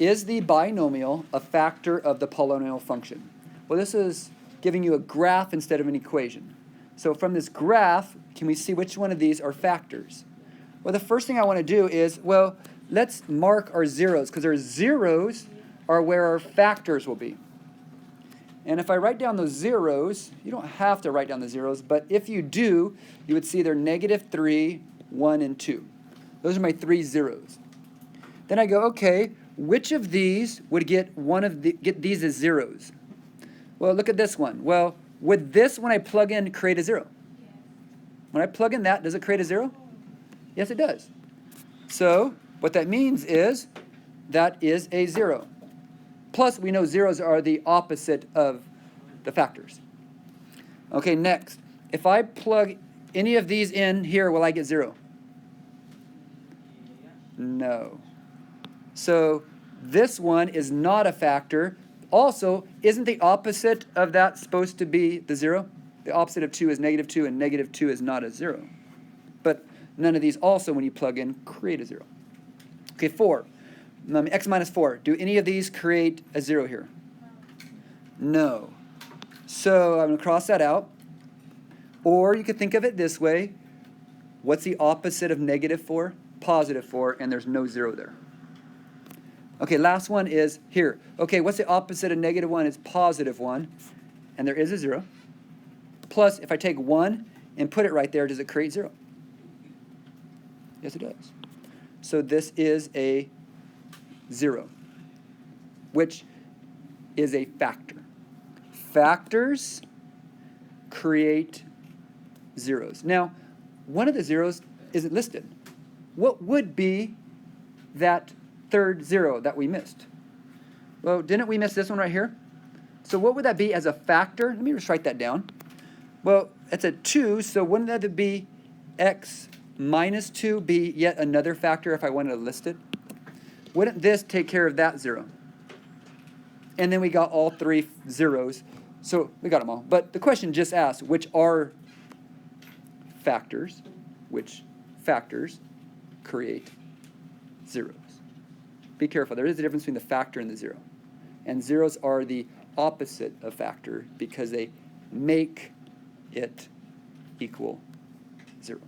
Is the binomial a factor of the polynomial function? Well, this is giving you a graph instead of an equation. So from this graph, can we see which one of these are factors? Well, the first thing I want to do is, well, let's mark our zeros, because our zeros are where our factors will be. And if I write down those zeros, you don't have to write down the zeros, but if you do, you would see they're -3, 1, and 2. Those are my 3 zeros. Then I go, okay, which of these would get these as zeros? Well, look at this one. Well, would this, when I plug in, create a 0? When I plug in that, does it create a 0? Yes, it does. So what that means is that is a 0. Plus, we know zeros are the opposite of the factors. Okay, next. If I plug any of these in here, will I get 0? No. So this one is not a factor. Also, isn't the opposite of that supposed to be the 0? The opposite of 2 is -2, and -2 is not a 0. But none of these also, when you plug in, create a 0. Okay, 4. X minus 4. Do any of these create a 0 here? No. So I'm going to cross that out. Or you could think of it this way. What's the opposite of -4? +4, and there's no 0 there. Okay, last one is here. Okay, what's the opposite of -1? It's +1, and there is a 0. Plus, if I take 1 and put it right there, does it create 0? Yes, it does. So this is a 0, which is a factor. Factors create zeros. Now, one of the zeros isn't listed. What would be that third 0 that we missed? Well, didn't we miss this one right here? So what would that be as a factor? Let me just write that down. Well, it's a 2, so wouldn't that be x minus 2 be yet another factor if I wanted to list it? Wouldn't this take care of that 0? And then we got all 3 zeros, so we got them all. But the question just asked, which are factors? Which factors create zeros? Be careful. There is a difference between the factor and the 0. And zeros are the opposite of factor because they make it equal 0.